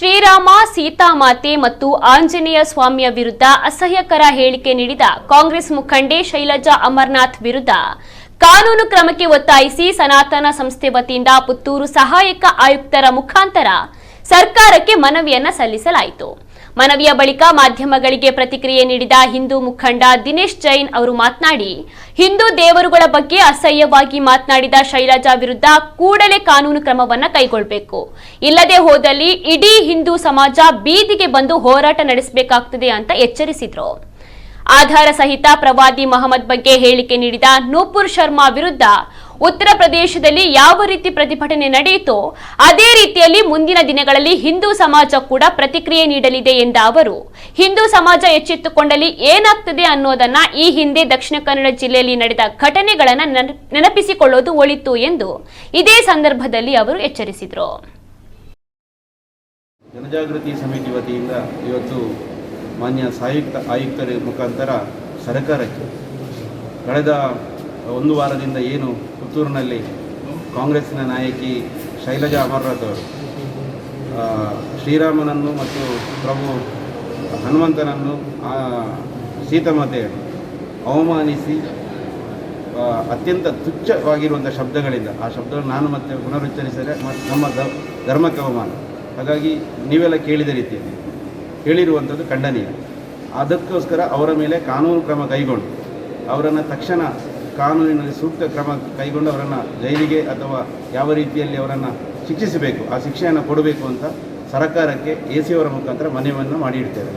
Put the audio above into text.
ಶ್ರೀರಾಮ, ಸೀತಾಮಾತೆ ಮತ್ತು ಆಂಜನೇಯ ಸ್ವಾಮಿಯ ವಿರುದ್ಧ ಅಸಹ್ಯಕರ ಹೇಳಿಕೆ ನೀಡಿದ ಕಾಂಗ್ರೆಸ್ ಮುಖಂಡೆ ಶೈಲಜಾ ಅಮರನಾಥ್ ವಿರುದ್ಧ ಕಾನೂನು ಕ್ರಮಕ್ಕೆ ಒತ್ತಾಯಿಸಿ ಸನಾತನ ಸಂಸ್ಥೆ ವತಿಯಿಂದ ಪುತ್ತೂರು ಸಹಾಯಕ ಆಯುಕ್ತರ ಮುಖಾಂತರ ಸರ್ಕಾರಕ್ಕೆ ಮನವಿಯನ್ನ ಸಲ್ಲಿಸಲಾಯಿತು. ಮನವಿಯ ಬಳಿಕ ಮಾಧ್ಯಮಗಳಿಗೆ ಪ್ರತಿಕ್ರಿಯೆ ನೀಡಿದ ಹಿಂದೂ ಮುಖಂಡ ದಿನೇಶ್ ಜೈನ್ ಅವರು ಮಾತನಾಡಿ, ಹಿಂದೂ ದೇವರುಗಳ ಬಗ್ಗೆ ಅಸಹ್ಯವಾಗಿ ಮಾತನಾಡಿದ ಶೈಲಜಾ ವಿರುದ್ಧ ಕೂಡಲೇ ಕಾನೂನು ಕ್ರಮವನ್ನ ಕೈಗೊಳ್ಳಬೇಕು. ಇಲ್ಲದೆ ಹೋದಲ್ಲಿ ಇಡೀ ಹಿಂದೂ ಸಮಾಜ ಬೀದಿಗೆ ಬಂದು ಹೋರಾಟ ನಡೆಸಬೇಕಾಗುತ್ತದೆ ಅಂತ ಎಚ್ಚರಿಸಿದ್ರು. ಆಧಾರ ಸಹಿತ ಪ್ರವಾದಿ ಮಹಮ್ಮದ್ ಬಗ್ಗೆ ಹೇಳಿಕೆ ನೀಡಿದ ನೂಪುರ್ ಶರ್ಮಾ ವಿರುದ್ಧ ಉತ್ತರ ಪ್ರದೇಶದಲ್ಲಿ ಯಾವ ರೀತಿ ಪ್ರತಿಭಟನೆ ನಡೆಯಿತೋ ಅದೇ ರೀತಿಯಲ್ಲಿ ಮುಂದಿನ ದಿನಗಳಲ್ಲಿ ಹಿಂದೂ ಸಮಾಜ ಕೂಡ ಪ್ರತಿಕ್ರಿಯೆ ನೀಡಲಿದೆ ಎಂದ ಅವರು, ಹಿಂದೂ ಸಮಾಜ ಎಚ್ಚೆತ್ತುಕೊಂಡಲ್ಲಿ ಏನಾಗ್ತದೆ ಅನ್ನೋದನ್ನ ಈ ಹಿಂದೆ ದಕ್ಷಿಣ ಕನ್ನಡ ಜಿಲ್ಲೆಯಲ್ಲಿ ನಡೆದ ಘಟನೆಗಳನ್ನ ನೆನಪಿಸಿಕೊಳ್ಳೋದು ಒಳಿತು ಎಂದು ಇದೇ ಸಂದರ್ಭದಲ್ಲಿ ಅವರು ಎಚ್ಚರಿಸಿದರು. ಜನಜಾಗೃತಿ ಸಮಿತಿ ವತಿಯಿಂದ ಇವತ್ತು ಮಾನ್ಯ ಸಹಾಯಕ ಆಯುಕ್ತರ ಮುಖಾಂತರ ಸರ್ಕಾರಕ್ಕೆ ಕಳೆದ ಒಂದು ವಾರದಿಂದ ಏನು ಪುತ್ತೂರಿನಲ್ಲಿ ಕಾಂಗ್ರೆಸ್ಸಿನ ನಾಯಕಿ ಶೈಲಜಾ ಅಮರನಾಥ್ ಅವರು ಶ್ರೀರಾಮನನ್ನು ಮತ್ತು ಪ್ರಭು ಹನುಮಂತನನ್ನು ಸೀತಾಮಾತೆಯನ್ನು ಅವಮಾನಿಸಿ ಅತ್ಯಂತ ತುಚ್ಛವಾಗಿರುವಂಥ ಶಬ್ದಗಳಿಂದ ಆ ಶಬ್ದಗಳನ್ನು ನಾನು ಮತ್ತೆ ಪುನರುಚ್ಚರಿಸಿದರೆ ನಮ್ಮ ಧರ್ಮಕ್ಕೆ ಅವಮಾನ. ಹಾಗಾಗಿ ನೀವೆಲ್ಲ ಕೇಳಿದ ರೀತಿಯಲ್ಲಿ ಹೇಳಿರುವಂಥದ್ದು ಖಂಡನೀಯ. ಅದಕ್ಕೋಸ್ಕರ ಅವರ ಮೇಲೆ ಕಾನೂನು ಕ್ರಮ ಕೈಗೊಂಡು ಅವರನ್ನು ತಕ್ಷಣ ಕಾನೂನಿನಲ್ಲಿ ಸೂಕ್ತ ಕ್ರಮ ಕೈಗೊಂಡು ಅವರನ್ನು ಜೈಲಿಗೆ ಅಥವಾ ಯಾವ ರೀತಿಯಲ್ಲಿ ಅವರನ್ನು ಶಿಕ್ಷಿಸಬೇಕು ಆ ಶಿಕ್ಷೆಯನ್ನು ಕೊಡಬೇಕು ಅಂತ ಸರ್ಕಾರಕ್ಕೆ ಎ ಸಿ ಅವರ ಮುಖಾಂತರ ಮನವಿಯನ್ನು ಮಾಡಿಡ್ತೇವೆ.